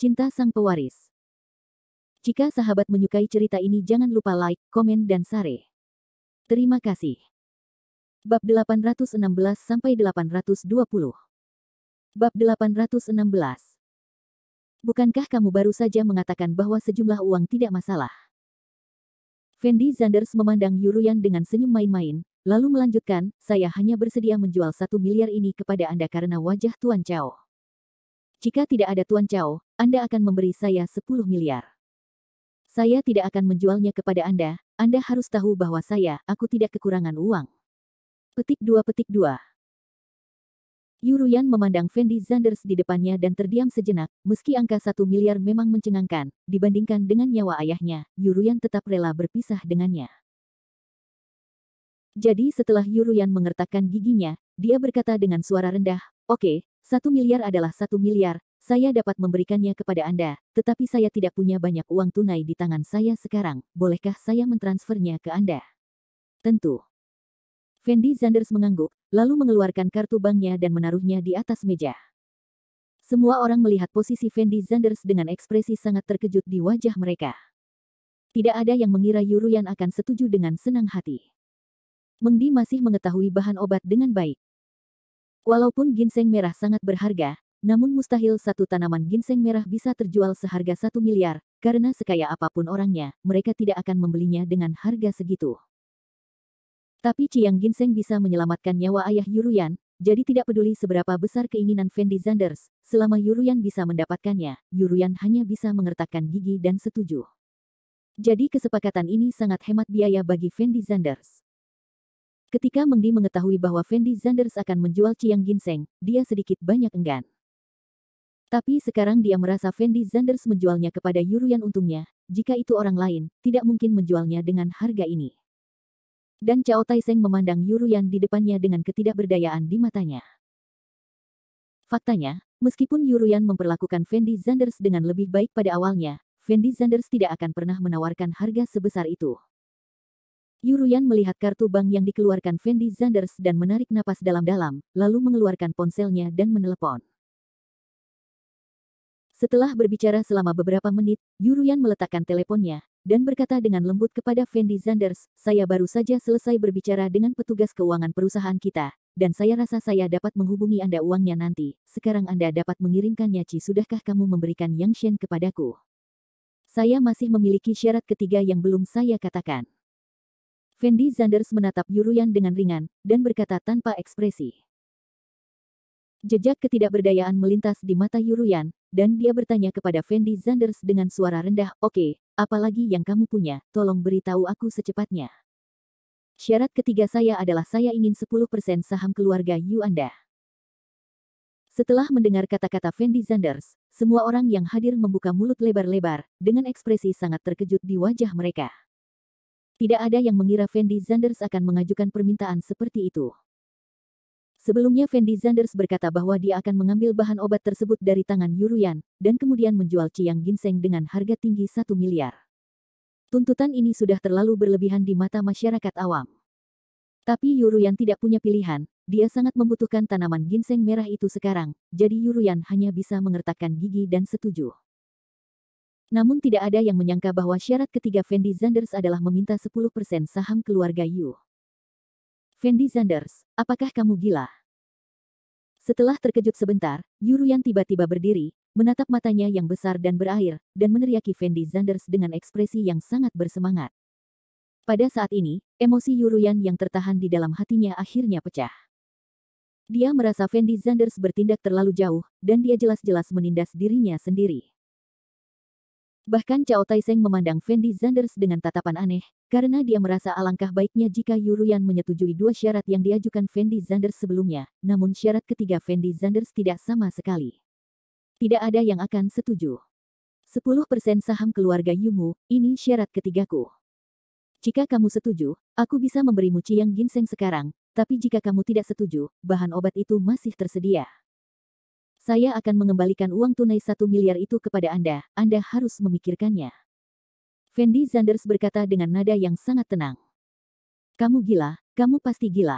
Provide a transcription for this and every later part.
Cinta Sang Pewaris. Jika sahabat menyukai cerita ini jangan lupa like, komen dan share. Terima kasih. Bab 816-820. Bab 816. Bukankah kamu baru saja mengatakan bahwa sejumlah uang tidak masalah? Fendi Zanders memandang Yuruyan dengan senyum main-main, lalu melanjutkan, saya hanya bersedia menjual 1 miliar ini kepada Anda karena wajah Tuan Cao. Jika tidak ada Tuan Cao, Anda akan memberi saya 10 miliar. Saya tidak akan menjualnya kepada Anda harus tahu bahwa aku tidak kekurangan uang. Petik 2. Yuruyan memandang Fendi Zanders di depannya dan terdiam sejenak, meski angka 1 miliar memang mencengangkan, dibandingkan dengan nyawa ayahnya, Yuruyan tetap rela berpisah dengannya. Jadi setelah Yuruyan mengertakkan giginya, dia berkata dengan suara rendah, oke, 1 miliar adalah 1 miliar, saya dapat memberikannya kepada Anda, tetapi saya tidak punya banyak uang tunai di tangan saya sekarang, bolehkah saya mentransfernya ke Anda? Tentu. Fendi Zanders mengangguk, lalu mengeluarkan kartu banknya dan menaruhnya di atas meja. Semua orang melihat posisi Fendi Zanders dengan ekspresi sangat terkejut di wajah mereka. Tidak ada yang mengira Yuruyan akan setuju dengan senang hati. Mengdi masih mengetahui bahan obat dengan baik. Walaupun ginseng merah sangat berharga, namun mustahil satu tanaman ginseng merah bisa terjual seharga 1 miliar, karena sekaya apapun orangnya, mereka tidak akan membelinya dengan harga segitu. Tapi Ciang Ginseng bisa menyelamatkan nyawa ayah Yuruyan, jadi tidak peduli seberapa besar keinginan Fendi Zanders, selama Yuruyan bisa mendapatkannya, Yuruyan hanya bisa mengertakkan gigi dan setuju. Jadi kesepakatan ini sangat hemat biaya bagi Fendi Zanders. Ketika Mengdi mengetahui bahwa Fendi Zanders akan menjual Ciang Ginseng, dia sedikit banyak enggan. Tapi sekarang dia merasa Fendi Zanders menjualnya kepada Yuruyan untungnya, jika itu orang lain, tidak mungkin menjualnya dengan harga ini. Dan Cao Taiseng memandang Yuruyan di depannya dengan ketidakberdayaan di matanya. Faktanya, meskipun Yuruyan memperlakukan Fendi Zanders dengan lebih baik pada awalnya, Fendi Zanders tidak akan pernah menawarkan harga sebesar itu. Yuruyan melihat kartu bank yang dikeluarkan Fendi Zanders dan menarik napas dalam-dalam, lalu mengeluarkan ponselnya dan menelepon. Setelah berbicara selama beberapa menit, Yuruyan meletakkan teleponnya dan berkata dengan lembut kepada Fendi Zanders, saya baru saja selesai berbicara dengan petugas keuangan perusahaan kita, dan saya rasa saya dapat menghubungi Anda uangnya nanti, sekarang Anda dapat mengirimkannya sudahkah kamu memberikan Yang Shen kepadaku? Saya masih memiliki syarat ketiga yang belum saya katakan. Fendi Zanders menatap Yuruyan dengan ringan, dan berkata tanpa ekspresi. Jejak ketidakberdayaan melintas di mata Yuruyan, dan dia bertanya kepada Fendi Zanders dengan suara rendah, oke, apalagi yang kamu punya, tolong beritahu aku secepatnya. Syarat ketiga saya adalah saya ingin 10% saham keluarga Yu Anda. Setelah mendengar kata-kata Fendi Zanders, semua orang yang hadir membuka mulut lebar-lebar, dengan ekspresi sangat terkejut di wajah mereka. Tidak ada yang mengira Fendi Zanders akan mengajukan permintaan seperti itu. Sebelumnya Fendi Zanders berkata bahwa dia akan mengambil bahan obat tersebut dari tangan Yuruyan, dan kemudian menjual Ciang Ginseng dengan harga tinggi 1 miliar. Tuntutan ini sudah terlalu berlebihan di mata masyarakat awam. Tapi Yuruyan tidak punya pilihan, dia sangat membutuhkan tanaman ginseng merah itu sekarang, jadi Yuruyan hanya bisa mengertakkan gigi dan setuju. Namun tidak ada yang menyangka bahwa syarat ketiga Fendi Zanders adalah meminta 10% saham keluarga Yu. Fendi Zanders, apakah kamu gila? Setelah terkejut sebentar, Yuruyan tiba-tiba berdiri, menatap matanya yang besar dan berair, dan meneriaki Fendi Zanders dengan ekspresi yang sangat bersemangat. Pada saat ini, emosi Yuruyan yang tertahan di dalam hatinya akhirnya pecah. Dia merasa Fendi Zanders bertindak terlalu jauh, dan dia jelas-jelas menindas dirinya sendiri. Bahkan Cao Taiseng memandang Fendi Zanders dengan tatapan aneh, karena dia merasa alangkah baiknya jika Yuruyan menyetujui dua syarat yang diajukan Fendi Zanders sebelumnya, namun syarat ketiga Fendi Zanders tidak sama sekali. Tidak ada yang akan setuju. 10% saham keluarga Yumu, ini syarat ketigaku. Jika kamu setuju, aku bisa memberimu Ciang Ginseng sekarang, tapi jika kamu tidak setuju, bahan obat itu masih tersedia. Saya akan mengembalikan uang tunai 1 miliar itu kepada Anda harus memikirkannya. Fendi Zanders berkata dengan nada yang sangat tenang. Kamu gila, kamu pasti gila.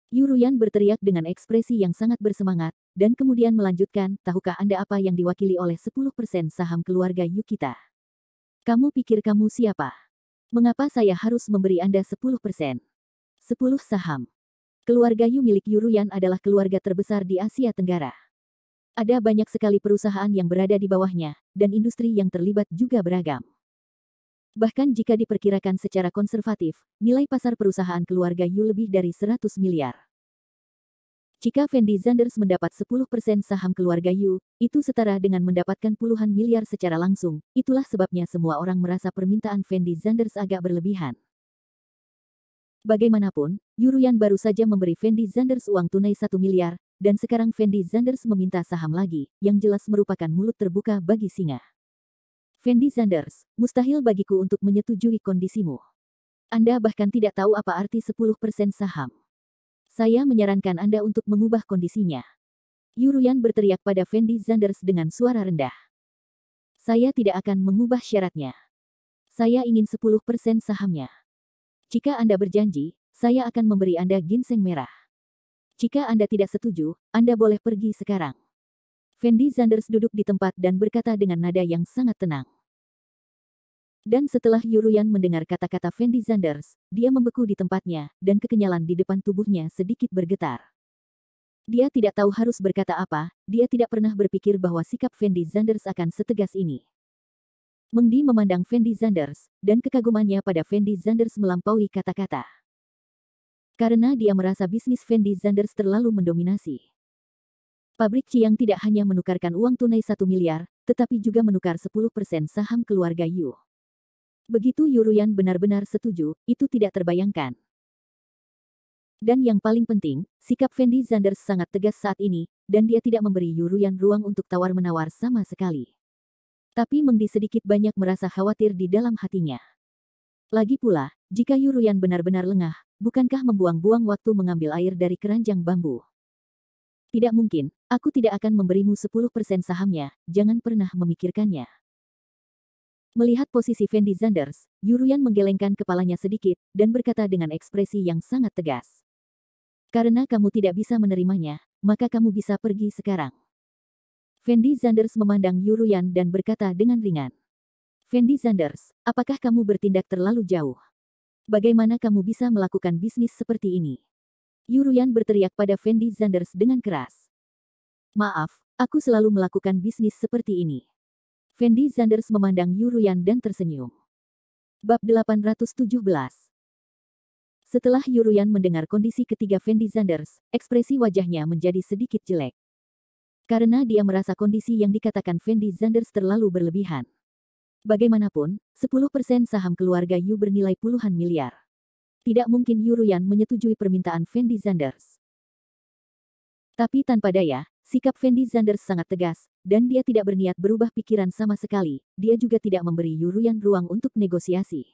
Yuruyan berteriak dengan ekspresi yang sangat bersemangat, dan kemudian melanjutkan, tahukah Anda apa yang diwakili oleh 10% saham keluarga Yu kita? Kamu pikir kamu siapa? Mengapa saya harus memberi Anda 10%? 10 saham. Keluarga Yu milik Yuruyan adalah keluarga terbesar di Asia Tenggara. Ada banyak sekali perusahaan yang berada di bawahnya, dan industri yang terlibat juga beragam. Bahkan jika diperkirakan secara konservatif, nilai pasar perusahaan keluarga Yu lebih dari 100 miliar. Jika Fendi Zanders mendapat 10% saham keluarga Yu, itu setara dengan mendapatkan puluhan miliar secara langsung. Itulah sebabnya semua orang merasa permintaan Fendi Zanders agak berlebihan. Bagaimanapun, Yuruyan baru saja memberi Fendi Zanders uang tunai 1 miliar, dan sekarang Fendi Zanders meminta saham lagi, yang jelas merupakan mulut terbuka bagi singa. Fendi Zanders, mustahil bagiku untuk menyetujui kondisimu. Anda bahkan tidak tahu apa arti 10% saham. Saya menyarankan Anda untuk mengubah kondisinya. Yuruyan berteriak pada Fendi Zanders dengan suara rendah. Saya tidak akan mengubah syaratnya. Saya ingin 10% sahamnya. Jika Anda berjanji, saya akan memberi Anda ginseng merah. Jika Anda tidak setuju, Anda boleh pergi sekarang. Fendi Zanders duduk di tempat dan berkata dengan nada yang sangat tenang. Dan setelah Yuruyan mendengar kata-kata Fendi Zanders, dia membeku di tempatnya, dan kekenyalan di depan tubuhnya sedikit bergetar. Dia tidak tahu harus berkata apa, dia tidak pernah berpikir bahwa sikap Fendi Zanders akan setegas ini. Mengdi memandang Fendi Zanders, dan kekagumannya pada Fendi Zanders melampaui kata-kata. Karena dia merasa bisnis Fendi Zanders terlalu mendominasi. Pabrik Chiang tidak hanya menukarkan uang tunai 1 miliar, tetapi juga menukar 10% saham keluarga Yu. Begitu Yuruyan benar-benar setuju, itu tidak terbayangkan. Dan yang paling penting, sikap Fendi Zanders sangat tegas saat ini, dan dia tidak memberi Yuruyan ruang untuk tawar-menawar sama sekali. Tapi Mengdi sedikit banyak merasa khawatir di dalam hatinya. Lagi pula, jika Yuruyan benar-benar lengah, bukankah membuang-buang waktu mengambil air dari keranjang bambu? Tidak mungkin, aku tidak akan memberimu 10% sahamnya, jangan pernah memikirkannya. Melihat posisi Fendi Zanders, Yuruyan menggelengkan kepalanya sedikit, dan berkata dengan ekspresi yang sangat tegas. Karena kamu tidak bisa menerimanya, maka kamu bisa pergi sekarang. Fendi Zanders memandang Yuruyan dan berkata dengan ringan. Fendi Zanders, apakah kamu bertindak terlalu jauh? Bagaimana kamu bisa melakukan bisnis seperti ini? Yuruyan berteriak pada Fendi Zanders dengan keras. Maaf, aku selalu melakukan bisnis seperti ini. Fendi Zanders memandang Yuruyan dan tersenyum. Bab 817. Setelah Yuruyan mendengar kondisi ketiga Fendi Zanders, ekspresi wajahnya menjadi sedikit jelek. Karena dia merasa kondisi yang dikatakan Fendi Zanders terlalu berlebihan. Bagaimanapun, 10% saham keluarga Yu bernilai puluhan miliar. Tidak mungkin Yuruyan menyetujui permintaan Fendi Zanders. Tapi tanpa daya, sikap Fendi Zanders sangat tegas, dan dia tidak berniat berubah pikiran sama sekali. Dia juga tidak memberi Yuruyan ruang untuk negosiasi.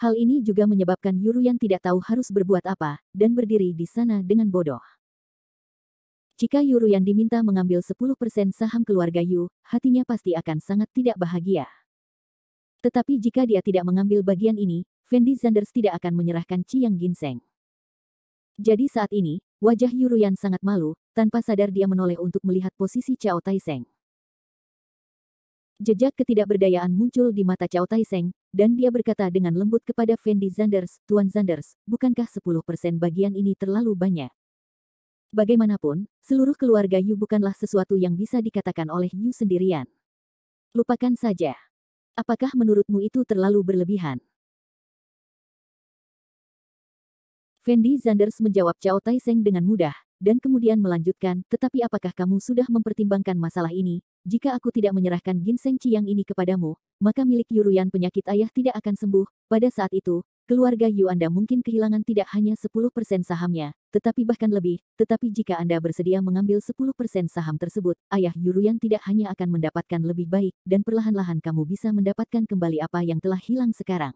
Hal ini juga menyebabkan Yuruyan tidak tahu harus berbuat apa, dan berdiri di sana dengan bodoh. Jika Yuruyan diminta mengambil 10% saham keluarga Yu, hatinya pasti akan sangat tidak bahagia. Tetapi jika dia tidak mengambil bagian ini, Fendi Zanders tidak akan menyerahkan Chiang Ginseng. Jadi saat ini, wajah Yuruyan sangat malu, tanpa sadar dia menoleh untuk melihat posisi Cao Taiseng. Jejak ketidakberdayaan muncul di mata Cao Taiseng, dan dia berkata dengan lembut kepada Fendi Zanders, Tuan Zanders, bukankah 10% bagian ini terlalu banyak? Bagaimanapun, seluruh keluarga Yu bukanlah sesuatu yang bisa dikatakan oleh Yu sendirian. Lupakan saja. Apakah menurutmu itu terlalu berlebihan? Fendi Zanders menjawab Cao Taiseng dengan mudah, dan kemudian melanjutkan, tetapi apakah kamu sudah mempertimbangkan masalah ini? Jika aku tidak menyerahkan ginseng Chiang ini kepadamu, maka milik Yuruyan penyakit ayah tidak akan sembuh. Pada saat itu, keluarga Yu Anda mungkin kehilangan tidak hanya 10% sahamnya, tetapi bahkan lebih. Tetapi jika Anda bersedia mengambil 10% saham tersebut, ayah Yuruyan tidak hanya akan mendapatkan lebih baik, dan perlahan-lahan kamu bisa mendapatkan kembali apa yang telah hilang sekarang.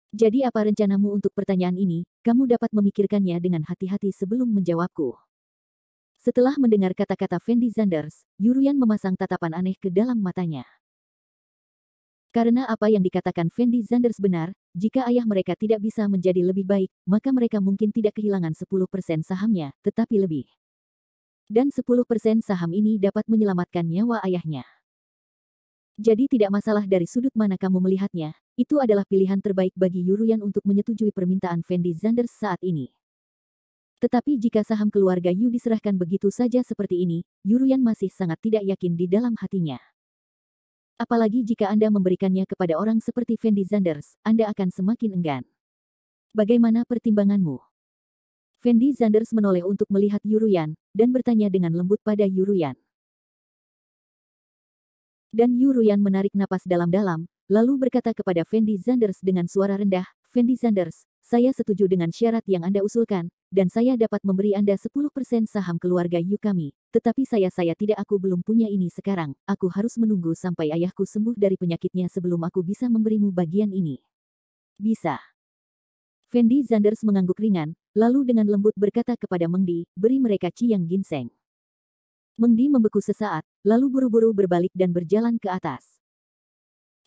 Jadi apa rencanamu untuk pertanyaan ini? Kamu dapat memikirkannya dengan hati-hati sebelum menjawabku. Setelah mendengar kata-kata Fendi Zanders, Yuruyan memasang tatapan aneh ke dalam matanya. Karena apa yang dikatakan Fendi Zanders benar, jika ayah mereka tidak bisa menjadi lebih baik, maka mereka mungkin tidak kehilangan 10% sahamnya, tetapi lebih. Dan 10% saham ini dapat menyelamatkan nyawa ayahnya. Jadi tidak masalah dari sudut mana kamu melihatnya, itu adalah pilihan terbaik bagi Yuruyan untuk menyetujui permintaan Fendi Zanders saat ini. Tetapi jika saham keluarga Yu diserahkan begitu saja seperti ini, Yuruyan masih sangat tidak yakin di dalam hatinya. Apalagi jika Anda memberikannya kepada orang seperti Fendi Zanders, Anda akan semakin enggan. Bagaimana pertimbanganmu? Fendi Zanders menoleh untuk melihat Yuruyan, dan bertanya dengan lembut pada Yuruyan. Dan Yuruyan menarik napas dalam-dalam, lalu berkata kepada Fendi Zanders dengan suara rendah, Fendi Zanders, saya setuju dengan syarat yang Anda usulkan, dan saya dapat memberi Anda 10% saham keluarga Yu kami, tetapi saya aku belum punya ini sekarang, aku harus menunggu sampai ayahku sembuh dari penyakitnya sebelum aku bisa memberimu bagian ini. Bisa. Fendi Zanders mengangguk ringan, lalu dengan lembut berkata kepada Mengdi, beri mereka Ciyang Ginseng. Mengdi membeku sesaat, lalu buru-buru berbalik dan berjalan ke atas.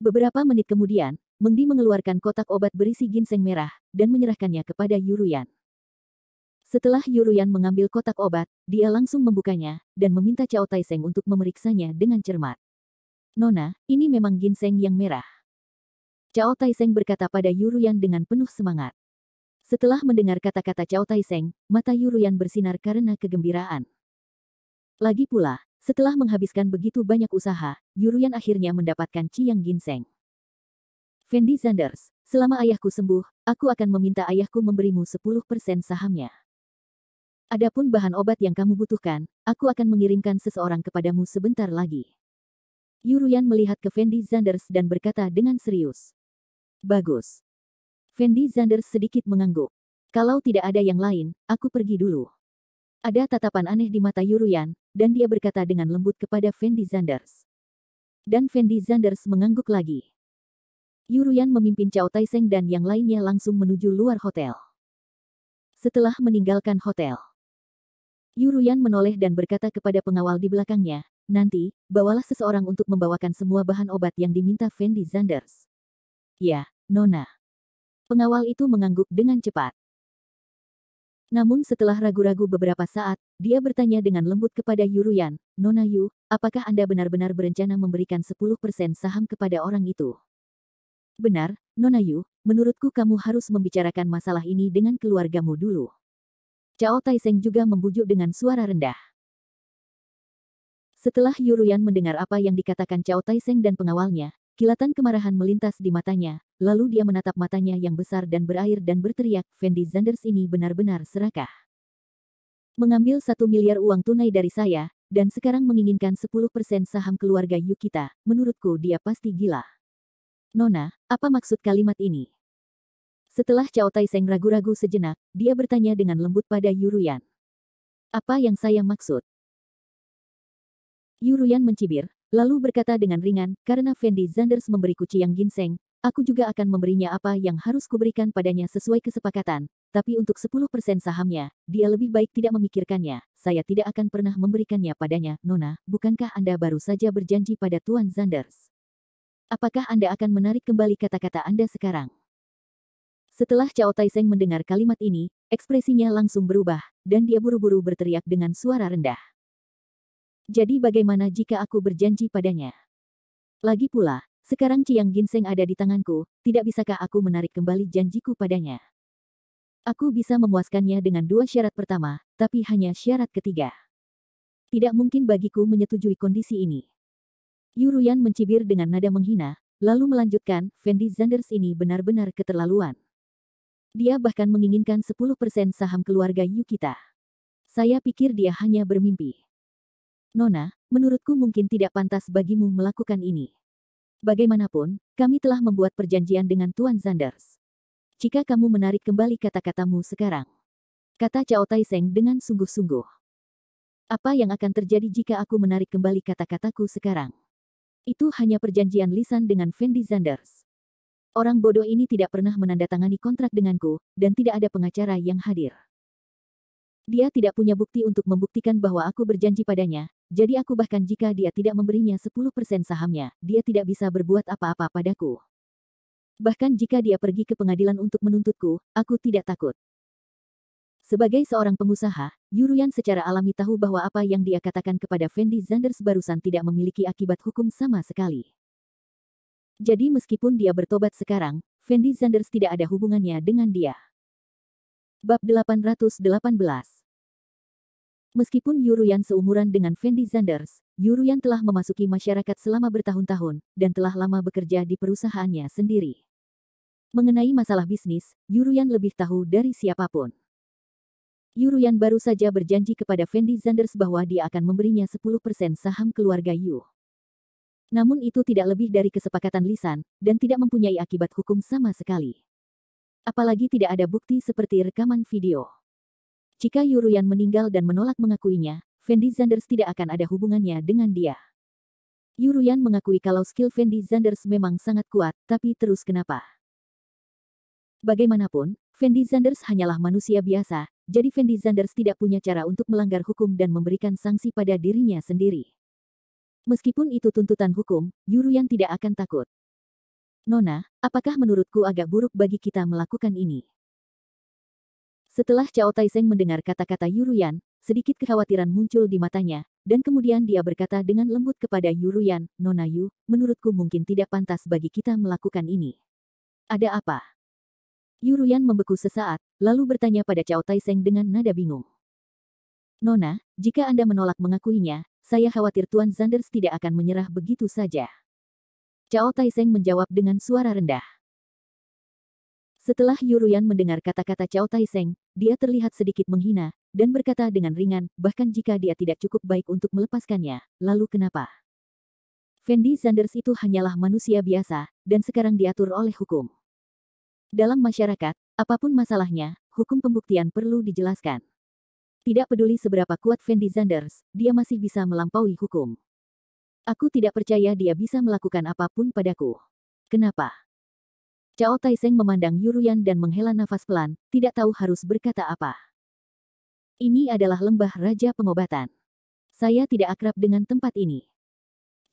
Beberapa menit kemudian, Mengdi mengeluarkan kotak obat berisi ginseng merah, dan menyerahkannya kepada Yuruyan. Setelah Yuruyan mengambil kotak obat, dia langsung membukanya, dan meminta Cao Taiseng untuk memeriksanya dengan cermat. Nona, ini memang ginseng yang merah. Cao Taiseng berkata pada Yuruyan dengan penuh semangat. Setelah mendengar kata-kata Cao Taiseng, mata Yuruyan bersinar karena kegembiraan. Lagi pula, setelah menghabiskan begitu banyak usaha, Yuruyan akhirnya mendapatkan Ciyang Ginseng. Fendi Zanders, selama ayahku sembuh, aku akan meminta ayahku memberimu 10% sahamnya. Adapun bahan obat yang kamu butuhkan, aku akan mengirimkan seseorang kepadamu sebentar lagi. Yuruyan melihat ke Fendi Zanders dan berkata dengan serius. Bagus. Fendi Zanders sedikit mengangguk. Kalau tidak ada yang lain, aku pergi dulu. Ada tatapan aneh di mata Yuruyan, dan dia berkata dengan lembut kepada Fendi Zanders. Dan Fendi Zanders mengangguk lagi. Yuruyan memimpin Cao Taiseng dan yang lainnya langsung menuju luar hotel. Setelah meninggalkan hotel, Yuruyan menoleh dan berkata kepada pengawal di belakangnya, nanti, bawalah seseorang untuk membawakan semua bahan obat yang diminta Fendi Zanders. Ya, Nona. Pengawal itu mengangguk dengan cepat. Namun setelah ragu-ragu beberapa saat, dia bertanya dengan lembut kepada Yuruyan, Nona Yu, apakah Anda benar-benar berencana memberikan 10% saham kepada orang itu? Benar, Nona Yu, menurutku kamu harus membicarakan masalah ini dengan keluargamu dulu. Cao Taiseng juga membujuk dengan suara rendah. Setelah Yuruyan mendengar apa yang dikatakan Cao Taiseng dan pengawalnya, kilatan kemarahan melintas di matanya, lalu dia menatap matanya yang besar dan berair dan berteriak, Fendi Zanders ini benar-benar serakah. Mengambil 1 miliar uang tunai dari saya, dan sekarang menginginkan 10% saham keluarga Yu kita, menurutku dia pasti gila. Nona, apa maksud kalimat ini? Setelah Cao Taiseng ragu-ragu sejenak, dia bertanya dengan lembut pada Yuruyan. Apa yang saya maksud? Yuruyan mencibir, lalu berkata dengan ringan, karena Fendi Zanders memberiku Ciyang Ginseng, aku juga akan memberinya apa yang harus kuberikan padanya sesuai kesepakatan, tapi untuk 10% sahamnya, dia lebih baik tidak memikirkannya, saya tidak akan pernah memberikannya padanya, Nona, bukankah Anda baru saja berjanji pada Tuan Zanders? Apakah Anda akan menarik kembali kata-kata Anda sekarang? Setelah Cao Taiseng mendengar kalimat ini, ekspresinya langsung berubah, dan dia buru-buru berteriak dengan suara rendah. Jadi bagaimana jika aku berjanji padanya? Lagi pula, sekarang Ciyang Ginseng ada di tanganku, tidak bisakah aku menarik kembali janjiku padanya? Aku bisa memuaskannya dengan 2 syarat pertama, tapi hanya syarat ketiga. Tidak mungkin bagiku menyetujui kondisi ini. Yuruyan mencibir dengan nada menghina, lalu melanjutkan, Fendi Zanders ini benar-benar keterlaluan. Dia bahkan menginginkan 10% saham keluarga Yu kita. Saya pikir dia hanya bermimpi. Nona, menurutku mungkin tidak pantas bagimu melakukan ini. Bagaimanapun, kami telah membuat perjanjian dengan Tuan Zanders. Jika kamu menarik kembali kata-katamu sekarang, kata Cao Taiseng dengan sungguh-sungguh. Apa yang akan terjadi jika aku menarik kembali kata-kataku sekarang? Itu hanya perjanjian lisan dengan Fendi Zanders. Orang bodoh ini tidak pernah menandatangani kontrak denganku, dan tidak ada pengacara yang hadir. Dia tidak punya bukti untuk membuktikan bahwa aku berjanji padanya, jadi aku bahkan jika dia tidak memberinya 10% sahamnya, dia tidak bisa berbuat apa-apa padaku. Bahkan jika dia pergi ke pengadilan untuk menuntutku, aku tidak takut. Sebagai seorang pengusaha, Yuruyan secara alami tahu bahwa apa yang dia katakan kepada Fendi Zanders barusan tidak memiliki akibat hukum sama sekali. Jadi meskipun dia bertobat sekarang, Fendi Zanders tidak ada hubungannya dengan dia. Bab 818. Meskipun Yuruyan seumuran dengan Fendi Zanders, Yuruyan telah memasuki masyarakat selama bertahun-tahun, dan telah lama bekerja di perusahaannya sendiri. Mengenai masalah bisnis, Yuruyan lebih tahu dari siapapun. Yuruyan baru saja berjanji kepada Fendi Zanders bahwa dia akan memberinya 10% saham keluarga Yu. Namun itu tidak lebih dari kesepakatan lisan, dan tidak mempunyai akibat hukum sama sekali. Apalagi tidak ada bukti seperti rekaman video. Jika Yuruyan meninggal dan menolak mengakuinya, Fendi Zanders tidak akan ada hubungannya dengan dia. Yuruyan mengakui kalau skill Fendi Zanders memang sangat kuat, tapi terus kenapa? Bagaimanapun, Fendi Zanders hanyalah manusia biasa, jadi Fendi Zanders tidak punya cara untuk melanggar hukum dan memberikan sanksi pada dirinya sendiri. Meskipun itu tuntutan hukum, Yuruyan tidak akan takut. Nona, apakah menurutku agak buruk bagi kita melakukan ini? Setelah Cao Taiseng mendengar kata-kata Yuruyan, sedikit kekhawatiran muncul di matanya, dan kemudian dia berkata dengan lembut kepada Yuruyan, Nona Yu, menurutku mungkin tidak pantas bagi kita melakukan ini. Ada apa? Yuruyan membeku sesaat, lalu bertanya pada Cao Taiseng dengan nada bingung. Nona, jika Anda menolak mengakuinya, saya khawatir Tuan Zanders tidak akan menyerah begitu saja. Cao Taiseng menjawab dengan suara rendah. Setelah Yuruyan mendengar kata-kata Cao Taiseng, dia terlihat sedikit menghina, dan berkata dengan ringan, bahkan jika dia tidak cukup baik untuk melepaskannya, lalu kenapa? Fendi Zanders itu hanyalah manusia biasa, dan sekarang diatur oleh hukum. Dalam masyarakat, apapun masalahnya, hukum pembuktian perlu dijelaskan. Tidak peduli seberapa kuat Fendi Zanders, dia masih bisa melampaui hukum. Aku tidak percaya dia bisa melakukan apapun padaku. Kenapa? Cao Taiseng memandang Yuruyan dan menghela nafas pelan, tidak tahu harus berkata apa. Ini adalah lembah Raja Pengobatan. Saya tidak akrab dengan tempat ini.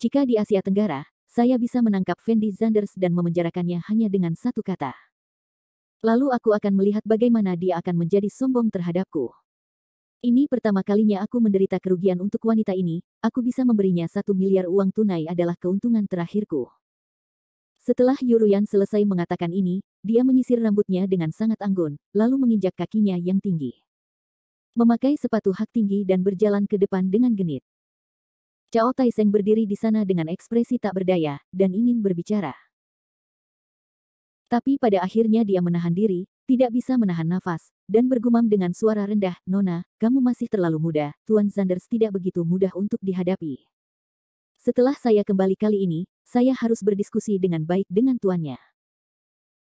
Jika di Asia Tenggara, saya bisa menangkap Fendi Zanders dan memenjarakannya hanya dengan satu kata. Lalu aku akan melihat bagaimana dia akan menjadi sombong terhadapku. Ini pertama kalinya aku menderita kerugian untuk wanita ini, aku bisa memberinya 1 miliar uang tunai adalah keuntungan terakhirku. Setelah Yuruyan selesai mengatakan ini, dia menyisir rambutnya dengan sangat anggun, lalu menginjak kakinya yang tinggi. Memakai sepatu hak tinggi dan berjalan ke depan dengan genit. Cao Taiseng berdiri di sana dengan ekspresi tak berdaya, dan ingin berbicara. Tapi pada akhirnya dia menahan diri, tidak bisa menahan nafas, dan bergumam dengan suara rendah, Nona, kamu masih terlalu muda, Tuan Zanders tidak begitu mudah untuk dihadapi. Setelah saya kembali kali ini, saya harus berdiskusi dengan baik dengan tuannya.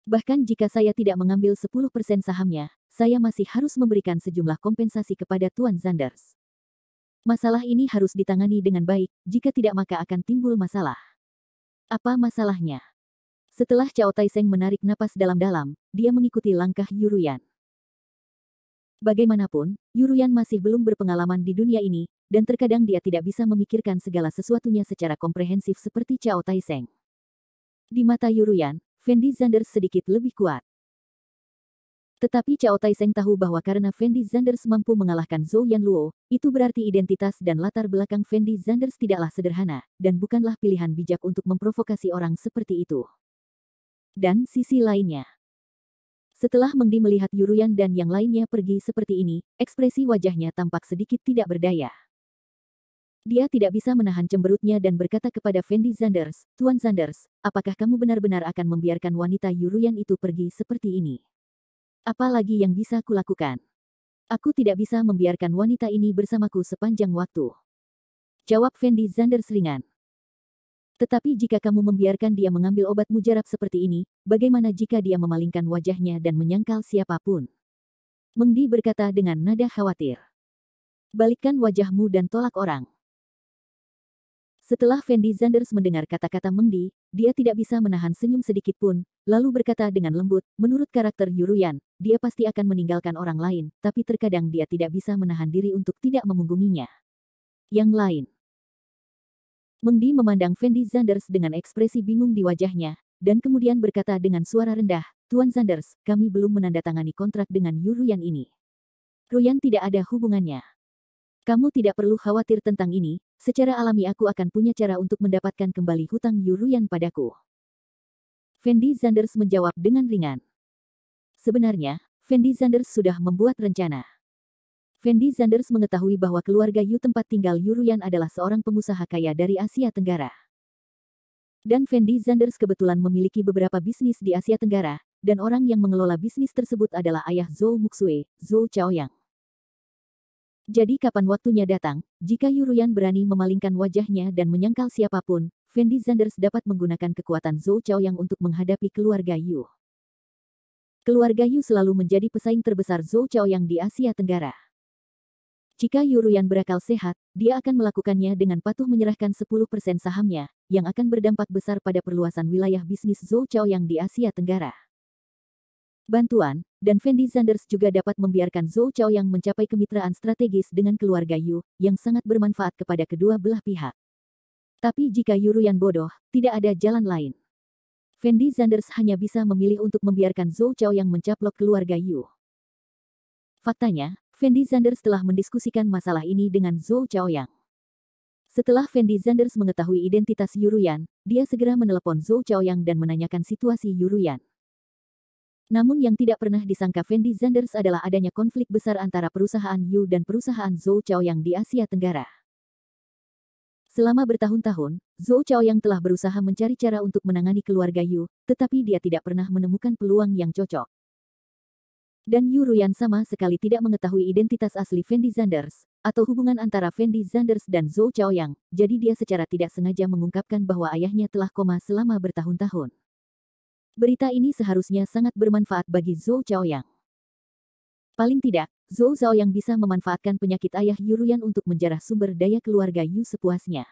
Bahkan jika saya tidak mengambil 10% sahamnya, saya masih harus memberikan sejumlah kompensasi kepada Tuan Zanders. Masalah ini harus ditangani dengan baik, jika tidak maka akan timbul masalah. Apa masalahnya? Setelah Cao Taiseng menarik napas dalam-dalam, dia mengikuti langkah Yuruyan. Bagaimanapun, Yuruyan masih belum berpengalaman di dunia ini, dan terkadang dia tidak bisa memikirkan segala sesuatunya secara komprehensif seperti Cao Taiseng. Di mata Yuruyan, Fendi Zanders sedikit lebih kuat. Tetapi Cao Taiseng tahu bahwa karena Fendi Zanders mampu mengalahkan Zhou Yanluo, itu berarti identitas dan latar belakang Fendi Zanders tidaklah sederhana, dan bukanlah pilihan bijak untuk memprovokasi orang seperti itu. Dan sisi lainnya. Setelah Mengdi melihat Yuruyan dan yang lainnya pergi seperti ini, ekspresi wajahnya tampak sedikit tidak berdaya. Dia tidak bisa menahan cemberutnya dan berkata kepada Fendi Zanders, Tuan Zanders, apakah kamu benar-benar akan membiarkan wanita Yuruyan itu pergi seperti ini? Apa lagi yang bisa kulakukan? Aku tidak bisa membiarkan wanita ini bersamaku sepanjang waktu. Jawab Fendi Zanders ringan. Tetapi jika kamu membiarkan dia mengambil obat mujarab seperti ini, bagaimana jika dia memalingkan wajahnya dan menyangkal siapapun? Mengdi berkata dengan nada khawatir. Balikkan wajahmu dan tolak orang. Setelah Fendi Zanders mendengar kata-kata Mengdi, dia tidak bisa menahan senyum sedikit pun, lalu berkata dengan lembut, menurut karakter Yuruyan, dia pasti akan meninggalkan orang lain, tapi terkadang dia tidak bisa menahan diri untuk tidak memunggunginya. Yang lain. Mengdi memandang Fendi Zanders dengan ekspresi bingung di wajahnya, dan kemudian berkata dengan suara rendah, Tuan Zanders, kami belum menandatangani kontrak dengan Yuruyan ini. Ruyan tidak ada hubungannya. Kamu tidak perlu khawatir tentang ini, secara alami aku akan punya cara untuk mendapatkan kembali hutang Yuruyan padaku. Fendi Zanders menjawab dengan ringan. Sebenarnya, Fendi Zanders sudah membuat rencana. Fendi Zanders mengetahui bahwa keluarga Yu tempat tinggal Yuruyan adalah seorang pengusaha kaya dari Asia Tenggara. Dan Fendi Zanders kebetulan memiliki beberapa bisnis di Asia Tenggara, dan orang yang mengelola bisnis tersebut adalah ayah Zhou Muxue, Zhou Chaoyang. Jadi kapan waktunya datang, jika Yuruyan berani memalingkan wajahnya dan menyangkal siapapun, Fendi Zanders dapat menggunakan kekuatan Zhou Chaoyang untuk menghadapi keluarga Yu. Keluarga Yu selalu menjadi pesaing terbesar Zhou Chaoyang di Asia Tenggara. Jika Yuruyan berakal sehat, dia akan melakukannya dengan patuh menyerahkan 10% sahamnya, yang akan berdampak besar pada perluasan wilayah bisnis Zhou Chaoyang di Asia Tenggara. Bantuan, dan Fendi Zanders juga dapat membiarkan Zhou Chaoyang mencapai kemitraan strategis dengan keluarga Yu, yang sangat bermanfaat kepada kedua belah pihak. Tapi jika Yuruyan bodoh, tidak ada jalan lain. Fendi Zanders hanya bisa memilih untuk membiarkan Zhou Chaoyang mencaplok keluarga Yu. Faktanya, Fendi Zanders telah mendiskusikan masalah ini dengan Zhou Chaoyang. Setelah Fendi Zanders mengetahui identitas Yuruyan, dia segera menelepon Zhou Chaoyang dan menanyakan situasi Yuruyan. Namun yang tidak pernah disangka Fendi Zanders adalah adanya konflik besar antara perusahaan Yu dan perusahaan Zhou Chaoyang di Asia Tenggara. Selama bertahun-tahun, Zhou Chaoyang telah berusaha mencari cara untuk menangani keluarga Yu, tetapi dia tidak pernah menemukan peluang yang cocok. Dan Yuruyan sama sekali tidak mengetahui identitas asli Fendi Zanders, atau hubungan antara Fendi Zanders dan Zhou Chaoyang, jadi dia secara tidak sengaja mengungkapkan bahwa ayahnya telah koma selama bertahun-tahun. Berita ini seharusnya sangat bermanfaat bagi Zhou Chaoyang. Paling tidak, Zhou Chaoyang bisa memanfaatkan penyakit ayah Yuruyan untuk menjarah sumber daya keluarga Yu sepuasnya.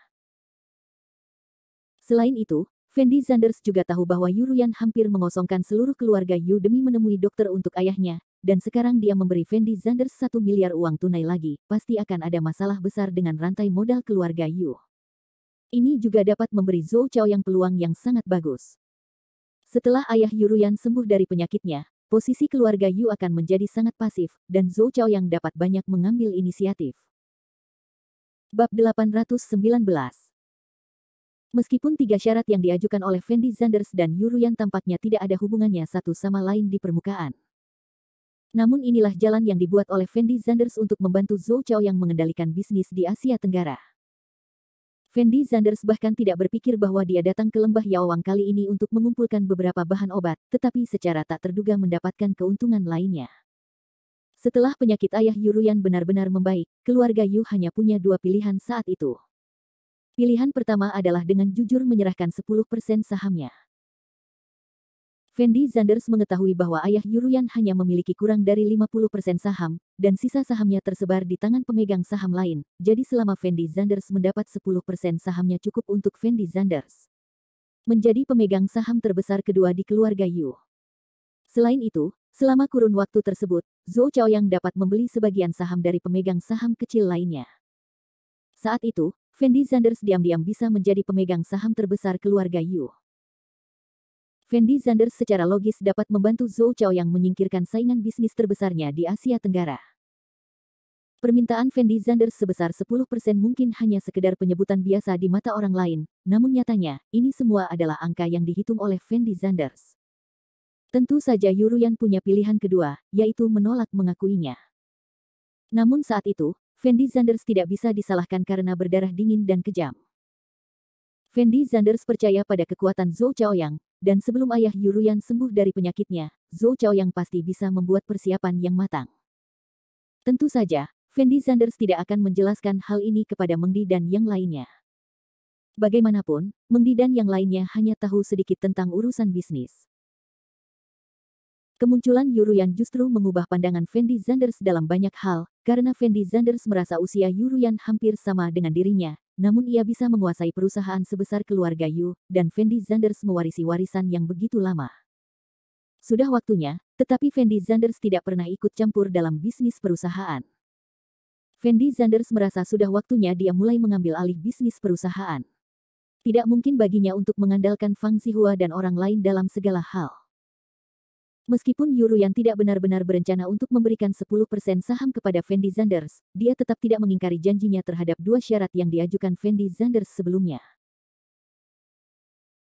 Selain itu, Fendi Zanders juga tahu bahwa Yuruyan hampir mengosongkan seluruh keluarga Yu demi menemui dokter untuk ayahnya, dan sekarang dia memberi Fendi Zanders 1 miliar uang tunai lagi, pasti akan ada masalah besar dengan rantai modal keluarga Yu. Ini juga dapat memberi Zhou Chaoyang peluang yang sangat bagus. Setelah ayah Yuruyan sembuh dari penyakitnya, posisi keluarga Yu akan menjadi sangat pasif, dan Zhou Chaoyang dapat banyak mengambil inisiatif. Bab 819. Meskipun 3 syarat yang diajukan oleh Fendi Zanders dan Yuruyan tampaknya tidak ada hubungannya satu sama lain di permukaan. Namun inilah jalan yang dibuat oleh Fendi Zanders untuk membantu Zhou Chaoyang mengendalikan bisnis di Asia Tenggara. Fendi Zanders bahkan tidak berpikir bahwa dia datang ke lembah Yaowang kali ini untuk mengumpulkan beberapa bahan obat, tetapi secara tak terduga mendapatkan keuntungan lainnya. Setelah penyakit ayah Yuruyan benar-benar membaik, keluarga Yu hanya punya 2 pilihan saat itu. Pilihan pertama adalah dengan jujur menyerahkan 10% sahamnya. Fendi Zanders mengetahui bahwa ayah Yuruyan hanya memiliki kurang dari 50% saham, dan sisa sahamnya tersebar di tangan pemegang saham lain, jadi selama Fendi Zanders mendapat 10% sahamnya cukup untuk Fendi Zanders menjadi pemegang saham terbesar kedua di keluarga Yu. Selain itu, selama kurun waktu tersebut, Zhou Chaoyang dapat membeli sebagian saham dari pemegang saham kecil lainnya. Saat itu, Fendi Zanders diam-diam bisa menjadi pemegang saham terbesar keluarga Yu. Fendi Zanders secara logis dapat membantu Zhou Chaoyang menyingkirkan saingan bisnis terbesarnya di Asia Tenggara. Permintaan Fendi Zanders sebesar 10% mungkin hanya sekedar penyebutan biasa di mata orang lain, namun nyatanya, ini semua adalah angka yang dihitung oleh Fendi Zanders. Tentu saja Yuruyan punya pilihan kedua, yaitu menolak mengakuinya. Namun saat itu, Fendi Zanders tidak bisa disalahkan karena berdarah dingin dan kejam. Fendi Zanders percaya pada kekuatan Zhou Chaoyang, dan sebelum ayah Yuruyan sembuh dari penyakitnya, Zhou Chaoyang pasti bisa membuat persiapan yang matang. Tentu saja, Fendi Zanders tidak akan menjelaskan hal ini kepada Mengdi dan yang lainnya. Bagaimanapun, Mengdi dan yang lainnya hanya tahu sedikit tentang urusan bisnis. Kemunculan Yuruyan justru mengubah pandangan Fendi Zanders dalam banyak hal, karena Fendi Zanders merasa usia Yuruyan hampir sama dengan dirinya, namun ia bisa menguasai perusahaan sebesar keluarga Yu, dan Fendi Zanders mewarisi warisan yang begitu lama. Sudah waktunya, tetapi Fendi Zanders tidak pernah ikut campur dalam bisnis perusahaan. Fendi Zanders merasa sudah waktunya dia mulai mengambil alih bisnis perusahaan. Tidak mungkin baginya untuk mengandalkan Fang Zihua dan orang lain dalam segala hal. Meskipun Yuruyan tidak benar-benar berencana untuk memberikan 10% saham kepada Fendi Zanders, dia tetap tidak mengingkari janjinya terhadap dua syarat yang diajukan Fendi Zanders sebelumnya.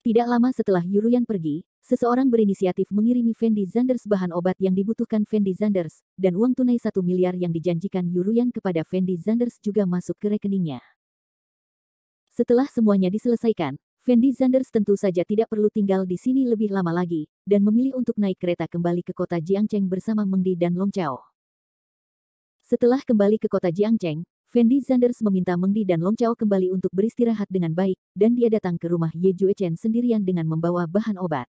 Tidak lama setelah Yuruyan pergi, seseorang berinisiatif mengirimi Fendi Zanders bahan obat yang dibutuhkan Fendi Zanders, dan uang tunai 1 miliar yang dijanjikan Yuruyan kepada Fendi Zanders juga masuk ke rekeningnya. Setelah semuanya diselesaikan, Fendi Zanders tentu saja tidak perlu tinggal di sini lebih lama lagi, dan memilih untuk naik kereta kembali ke kota Jiangcheng bersama Mengdi dan Long Chao. Setelah kembali ke kota Jiangcheng, Fendi Zanders meminta Mengdi dan Long Chao kembali untuk beristirahat dengan baik, dan dia datang ke rumah Ye Juechen sendirian dengan membawa bahan obat.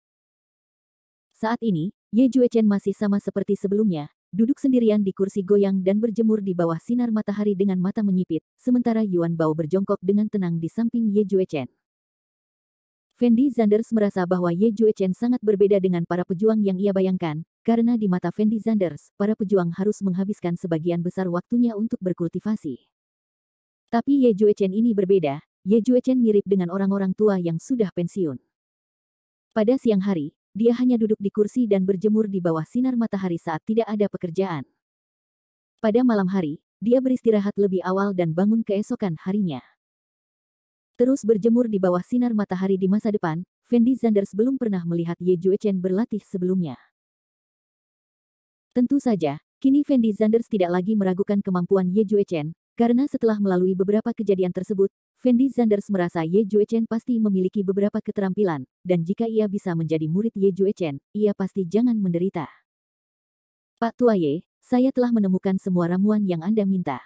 Saat ini, Ye Juechen masih sama seperti sebelumnya, duduk sendirian di kursi goyang dan berjemur di bawah sinar matahari dengan mata menyipit, sementara Yuan Bao berjongkok dengan tenang di samping Ye Juechen. Fendi Zanders merasa bahwa Ye Juechen sangat berbeda dengan para pejuang yang ia bayangkan, karena di mata Fendi Zanders, para pejuang harus menghabiskan sebagian besar waktunya untuk berkultivasi. Tapi Ye Juechen ini berbeda, Ye Juechen mirip dengan orang-orang tua yang sudah pensiun. Pada siang hari, dia hanya duduk di kursi dan berjemur di bawah sinar matahari saat tidak ada pekerjaan. Pada malam hari, dia beristirahat lebih awal dan bangun keesokan harinya. Terus berjemur di bawah sinar matahari di masa depan, Fendi Zanders belum pernah melihat Ye Juechen berlatih sebelumnya. Tentu saja, kini Fendi Zanders tidak lagi meragukan kemampuan Ye Juechen, karena setelah melalui beberapa kejadian tersebut, Fendi Zanders merasa Ye Juechen pasti memiliki beberapa keterampilan, dan jika ia bisa menjadi murid Ye Juechen, ia pasti jangan menderita. Pak Tua Ye, saya telah menemukan semua ramuan yang Anda minta.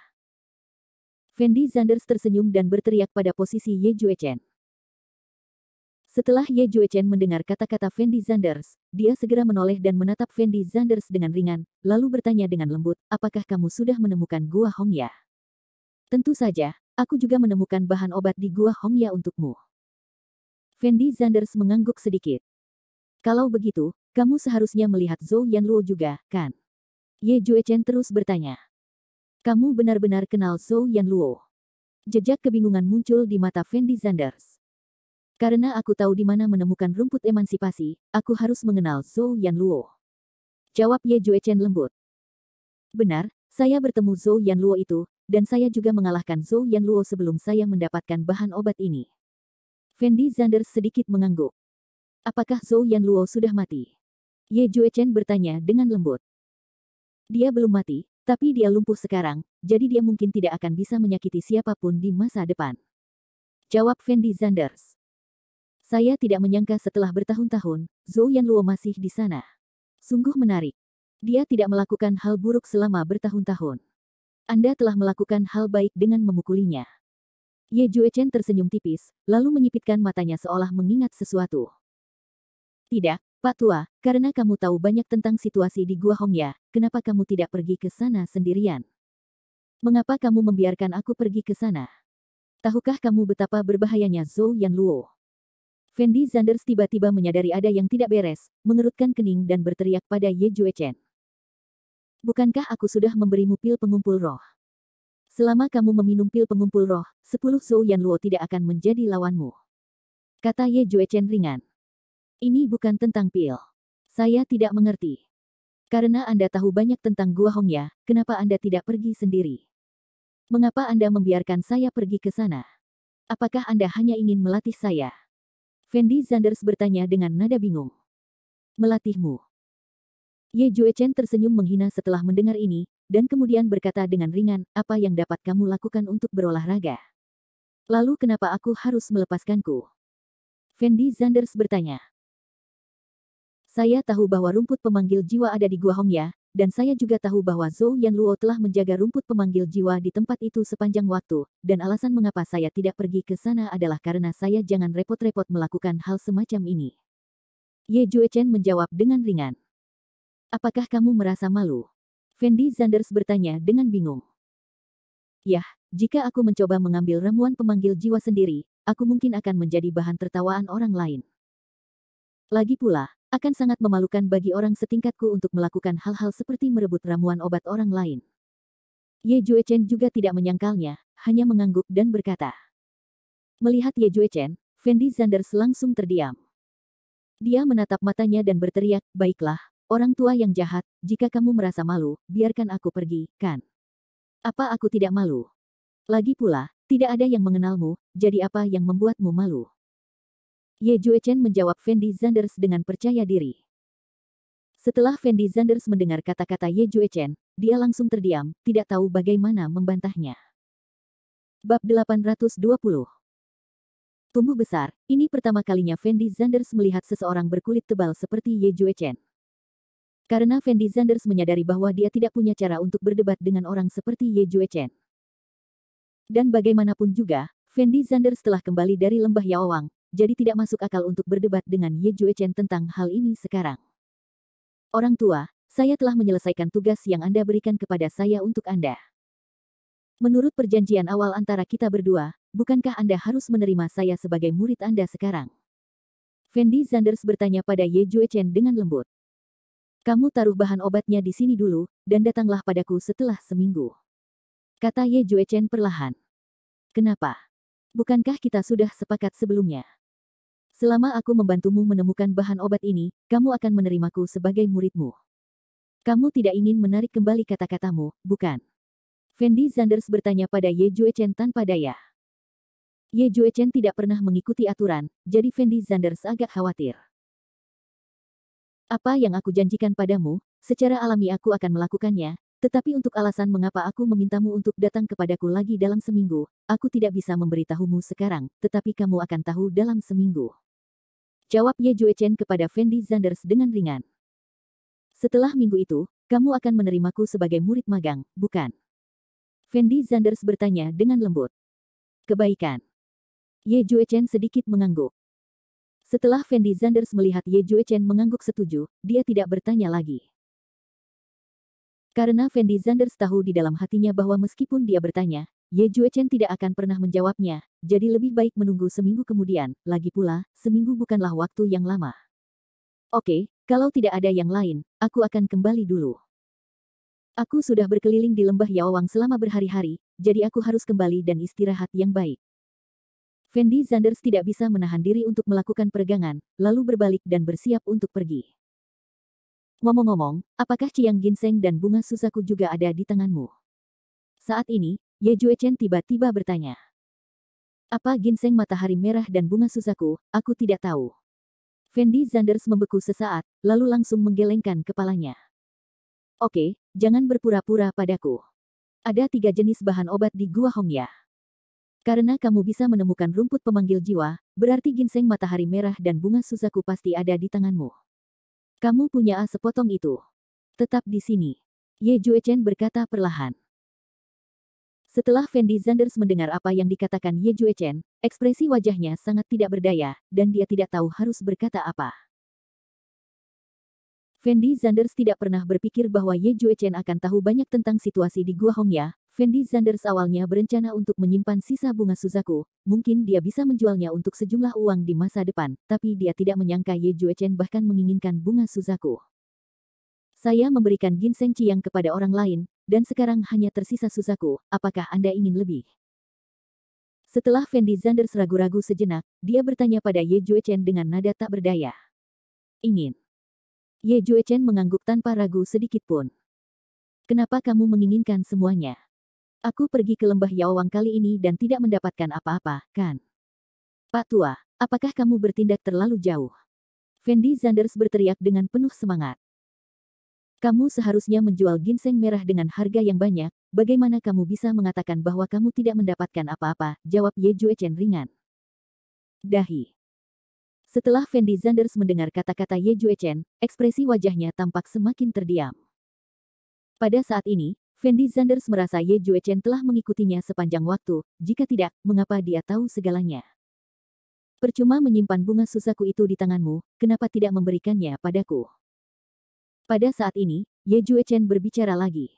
Fendi Zanders tersenyum dan berteriak pada posisi Ye Juechen. Setelah Ye Juechen mendengar kata-kata Fendi Zanders, dia segera menoleh dan menatap Fendi Zanders dengan ringan, lalu bertanya dengan lembut, apakah kamu sudah menemukan Gua Hongya? Tentu saja, aku juga menemukan bahan obat di Gua Hongya untukmu. Fendi Zanders mengangguk sedikit. Kalau begitu, kamu seharusnya melihat Zhou Yanluo juga, kan? Ye Juechen terus bertanya. Kamu benar-benar kenal Zhou Yanluo. Jejak kebingungan muncul di mata Fendi Zanders. Karena aku tahu di mana menemukan rumput emansipasi, aku harus mengenal Zhou Yanluo. Jawab Ye Juechen lembut. Benar, saya bertemu Zhou Yanluo itu, dan saya juga mengalahkan Zhou Yanluo sebelum saya mendapatkan bahan obat ini. Fendi Zanders sedikit mengangguk. Apakah Zhou Yanluo sudah mati? Ye Juechen bertanya dengan lembut. Dia belum mati, tapi dia lumpuh sekarang, jadi dia mungkin tidak akan bisa menyakiti siapapun di masa depan. Jawab Fendi Zanders. Saya tidak menyangka setelah bertahun-tahun, Zhou Yanluo masih di sana. Sungguh menarik. Dia tidak melakukan hal buruk selama bertahun-tahun. Anda telah melakukan hal baik dengan memukulinya. Ye Juechen tersenyum tipis, lalu menyipitkan matanya seolah mengingat sesuatu. Tidak, Pak Tua, karena kamu tahu banyak tentang situasi di Gua Hongya, kenapa kamu tidak pergi ke sana sendirian? Mengapa kamu membiarkan aku pergi ke sana? Tahukah kamu betapa berbahayanya Zhou Yanluo? Fendi Zanders tiba-tiba menyadari ada yang tidak beres, mengerutkan kening dan berteriak pada Ye Juechen. Bukankah aku sudah memberimu pil pengumpul roh? Selama kamu meminum pil pengumpul roh, 10 Zhou Yanluo tidak akan menjadi lawanmu. Kata Ye Juechen ringan. Ini bukan tentang pil. Saya tidak mengerti. Karena Anda tahu banyak tentang Gua Hongya, kenapa Anda tidak pergi sendiri? Mengapa Anda membiarkan saya pergi ke sana? Apakah Anda hanya ingin melatih saya? Fendi Zanders bertanya dengan nada bingung. Melatihmu? Ye Juechen tersenyum menghina setelah mendengar ini, dan kemudian berkata dengan ringan, apa yang dapat kamu lakukan untuk berolahraga? Lalu kenapa aku harus melepaskanku? Fendi Zanders bertanya. Saya tahu bahwa rumput pemanggil jiwa ada di Gua Hongya, dan saya juga tahu bahwa Zhou Yanluo telah menjaga rumput pemanggil jiwa di tempat itu sepanjang waktu, dan alasan mengapa saya tidak pergi ke sana adalah karena saya jangan repot-repot melakukan hal semacam ini. Ye Juechen menjawab dengan ringan. Apakah kamu merasa malu? Fendi Zanders bertanya dengan bingung. Yah, jika aku mencoba mengambil ramuan pemanggil jiwa sendiri, aku mungkin akan menjadi bahan tertawaan orang lain. Lagi pula, akan sangat memalukan bagi orang setingkatku untuk melakukan hal-hal seperti merebut ramuan obat orang lain. Ye Juechen juga tidak menyangkalnya, hanya mengangguk dan berkata. Melihat Ye Juechen, Fendi Zanders langsung terdiam. Dia menatap matanya dan berteriak, baiklah, orang tua yang jahat, jika kamu merasa malu, biarkan aku pergi, kan? Apa aku tidak malu? Lagi pula, tidak ada yang mengenalmu, jadi apa yang membuatmu malu? Ye Juechen menjawab Fendi Zanders dengan percaya diri. Setelah Fendi Zanders mendengar kata-kata Ye Juechen, dia langsung terdiam, tidak tahu bagaimana membantahnya. Bab 820. Tumbuh besar, ini pertama kalinya Fendi Zanders melihat seseorang berkulit tebal seperti Ye Juechen. Karena Fendi Zanders menyadari bahwa dia tidak punya cara untuk berdebat dengan orang seperti Ye Juechen. Dan bagaimanapun juga, Fendi Zanders telah kembali dari lembah Yaowang, jadi tidak masuk akal untuk berdebat dengan Ye Juechen tentang hal ini sekarang. Orang tua, saya telah menyelesaikan tugas yang Anda berikan kepada saya untuk Anda. Menurut perjanjian awal antara kita berdua, bukankah Anda harus menerima saya sebagai murid Anda sekarang? Fendi Zanders bertanya pada Ye Juechen dengan lembut. Kamu taruh bahan obatnya di sini dulu, dan datanglah padaku setelah seminggu. Kata Ye Juechen perlahan. Kenapa? Bukankah kita sudah sepakat sebelumnya? Selama aku membantumu menemukan bahan obat ini, kamu akan menerimaku sebagai muridmu. Kamu tidak ingin menarik kembali kata-katamu, bukan? Fendi Zanders bertanya pada Ye Juechen tanpa daya. Ye Juechen tidak pernah mengikuti aturan, jadi Fendi Zanders agak khawatir. Apa yang aku janjikan padamu, secara alami aku akan melakukannya, tetapi untuk alasan mengapa aku memintamu untuk datang kepadaku lagi dalam seminggu, aku tidak bisa memberitahumu sekarang, tetapi kamu akan tahu dalam seminggu. Jawab Ye Juechen kepada Fendi Zanders dengan ringan. Setelah minggu itu, kamu akan menerimaku sebagai murid magang, bukan? Fendi Zanders bertanya dengan lembut. Kebaikan. Ye Juechen sedikit mengangguk. Setelah Fendi Zanders melihat Ye Juechen mengangguk setuju, dia tidak bertanya lagi. Karena Fendi Zanders tahu di dalam hatinya bahwa meskipun dia bertanya, Ye Juechen tidak akan pernah menjawabnya, jadi lebih baik menunggu seminggu kemudian, lagi pula, seminggu bukanlah waktu yang lama. Oke, kalau tidak ada yang lain, aku akan kembali dulu. Aku sudah berkeliling di lembah Yaowang selama berhari-hari, jadi aku harus kembali dan istirahat yang baik. Fendi Zanders tidak bisa menahan diri untuk melakukan peregangan, lalu berbalik dan bersiap untuk pergi. Ngomong-ngomong, apakah Ciang Ginseng dan bunga susaku juga ada di tanganmu? Saat ini, Ye Juechen tiba-tiba bertanya. Apa ginseng matahari merah dan bunga susaku, aku tidak tahu. Fendi Zanders membeku sesaat, lalu langsung menggelengkan kepalanya. Oke, jangan berpura-pura padaku. Ada 3 jenis bahan obat di Gua Hongya. Karena kamu bisa menemukan rumput pemanggil jiwa, berarti ginseng matahari merah dan bunga susaku pasti ada di tanganmu. Kamu punya sepotong itu. Tetap di sini. Ye Juechen berkata perlahan. Setelah Fendi Zanders mendengar apa yang dikatakan Ye Juechen, ekspresi wajahnya sangat tidak berdaya, dan dia tidak tahu harus berkata apa. Fendi Zanders tidak pernah berpikir bahwa Ye Juechen akan tahu banyak tentang situasi di Gua Hongya. Fendi Zanders awalnya berencana untuk menyimpan sisa bunga susaku, mungkin dia bisa menjualnya untuk sejumlah uang di masa depan, tapi dia tidak menyangka Ye Juechen bahkan menginginkan bunga susaku. Saya memberikan ginseng Ciang kepada orang lain, dan sekarang hanya tersisa susaku, apakah Anda ingin lebih? Setelah Fendi Zanders ragu-ragu sejenak, dia bertanya pada Ye Juechen dengan nada tak berdaya. Ingin. Ye Juechen mengangguk tanpa ragu sedikit pun. Kenapa kamu menginginkan semuanya? Aku pergi ke lembah Yaowang kali ini dan tidak mendapatkan apa-apa, kan? Pak Tua, apakah kamu bertindak terlalu jauh? Fendi Zanders berteriak dengan penuh semangat. Kamu seharusnya menjual ginseng merah dengan harga yang banyak, bagaimana kamu bisa mengatakan bahwa kamu tidak mendapatkan apa-apa, jawab Ye Juechen ringan. Dahi. Setelah Fendi Zanders mendengar kata-kata Ye Juechen, ekspresi wajahnya tampak semakin terdiam. Pada saat ini, Fendi Zanders merasa Ye Juechen telah mengikutinya sepanjang waktu, jika tidak, mengapa dia tahu segalanya? Percuma menyimpan bunga susaku itu di tanganmu, kenapa tidak memberikannya padaku? Pada saat ini, Ye Juechen berbicara lagi.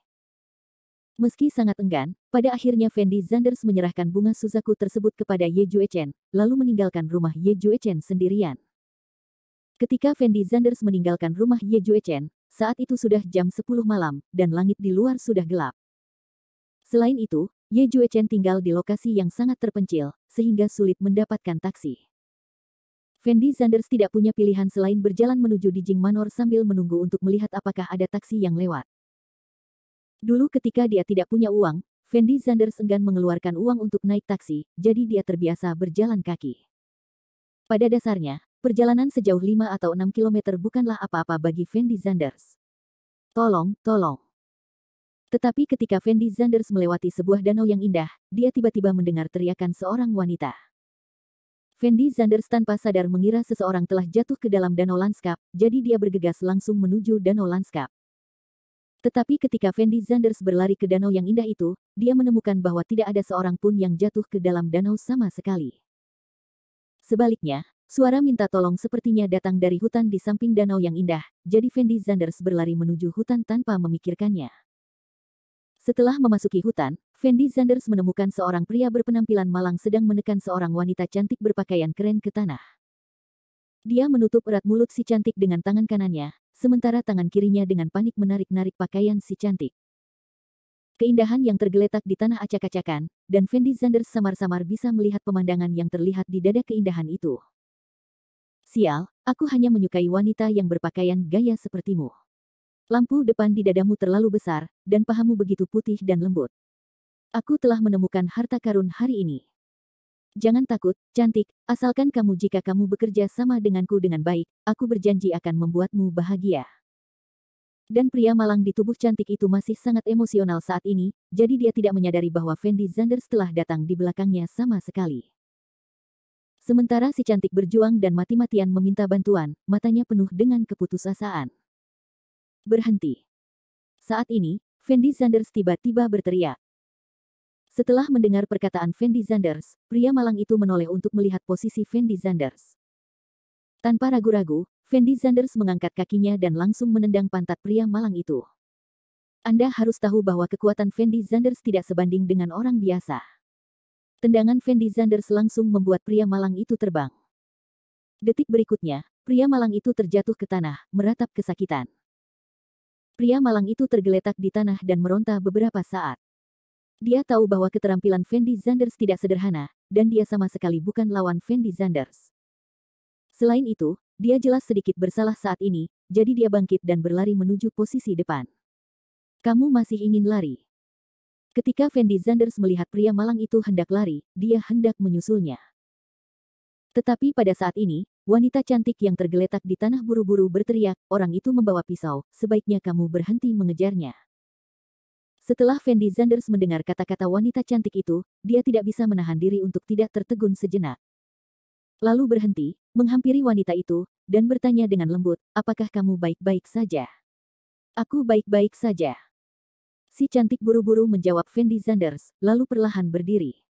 Meski sangat enggan, pada akhirnya Fendi Zanders menyerahkan bunga Suzaku tersebut kepada Ye Juechen, lalu meninggalkan rumah Ye Juechen sendirian. Ketika Fendi Zanders meninggalkan rumah Ye Juechen, saat itu sudah jam 10 malam, dan langit di luar sudah gelap. Selain itu, Ye Juechen tinggal di lokasi yang sangat terpencil, sehingga sulit mendapatkan taksi. Fendi Zanders tidak punya pilihan selain berjalan menuju Dijing Manor sambil menunggu untuk melihat apakah ada taksi yang lewat. Dulu ketika dia tidak punya uang, Fendi Zanders enggan mengeluarkan uang untuk naik taksi, jadi dia terbiasa berjalan kaki. Pada dasarnya, perjalanan sejauh 5 atau 6 kilometer bukanlah apa-apa bagi Fendi Zanders. Tolong, tolong. Tetapi ketika Fendi Zanders melewati sebuah danau yang indah, dia tiba-tiba mendengar teriakan seorang wanita. Fendi Zanders tanpa sadar mengira seseorang telah jatuh ke dalam danau Landskap, jadi dia bergegas langsung menuju danau Landskap. Tetapi ketika Fendi Zanders berlari ke danau yang indah itu, dia menemukan bahwa tidak ada seorang pun yang jatuh ke dalam danau sama sekali. Sebaliknya, suara minta tolong sepertinya datang dari hutan di samping danau yang indah, jadi Fendi Zanders berlari menuju hutan tanpa memikirkannya. Setelah memasuki hutan, Fendi Zanders menemukan seorang pria berpenampilan malang sedang menekan seorang wanita cantik berpakaian keren ke tanah. Dia menutup erat mulut si cantik dengan tangan kanannya, sementara tangan kirinya dengan panik menarik-narik pakaian si cantik. Keindahan yang tergeletak di tanah acak-acakan, dan Fendi Zanders samar-samar bisa melihat pemandangan yang terlihat di dada keindahan itu. Sial, aku hanya menyukai wanita yang berpakaian gaya sepertimu. Lampu depan di dadamu terlalu besar, dan pahamu begitu putih dan lembut. Aku telah menemukan harta karun hari ini. Jangan takut, cantik, asalkan jika kamu bekerja sama denganku dengan baik, aku berjanji akan membuatmu bahagia. Dan pria malang di tubuh cantik itu masih sangat emosional saat ini, jadi dia tidak menyadari bahwa Fendi Zanders telah datang di belakangnya sama sekali. Sementara si cantik berjuang dan mati-matian meminta bantuan, matanya penuh dengan keputusasaan. Berhenti. Saat ini, Fendi Zanders tiba-tiba berteriak. Setelah mendengar perkataan Fendi Zanders, pria malang itu menoleh untuk melihat posisi Fendi Zanders. Tanpa ragu-ragu, Fendi Zanders mengangkat kakinya dan langsung menendang pantat pria malang itu. Anda harus tahu bahwa kekuatan Fendi Zanders tidak sebanding dengan orang biasa. Tendangan Fendi Zanders langsung membuat pria malang itu terbang. Detik berikutnya, pria malang itu terjatuh ke tanah, meratap kesakitan. Pria malang itu tergeletak di tanah dan meronta beberapa saat. Dia tahu bahwa keterampilan Fendi Zanders tidak sederhana, dan dia sama sekali bukan lawan Fendi Zanders. Selain itu, dia jelas sedikit bersalah saat ini, jadi dia bangkit dan berlari menuju posisi depan. Kamu masih ingin lari? Ketika Fendi Zanders melihat pria malang itu hendak lari, dia hendak menyusulnya. Tetapi pada saat ini, wanita cantik yang tergeletak di tanah buru-buru berteriak, orang itu membawa pisau, sebaiknya kamu berhenti mengejarnya. Setelah Fendi Zanders mendengar kata-kata wanita cantik itu, dia tidak bisa menahan diri untuk tidak tertegun sejenak. Lalu berhenti, menghampiri wanita itu, dan bertanya dengan lembut, apakah kamu baik-baik saja? Aku baik-baik saja. Si cantik buru-buru menjawab Fendi Zanders, lalu perlahan berdiri.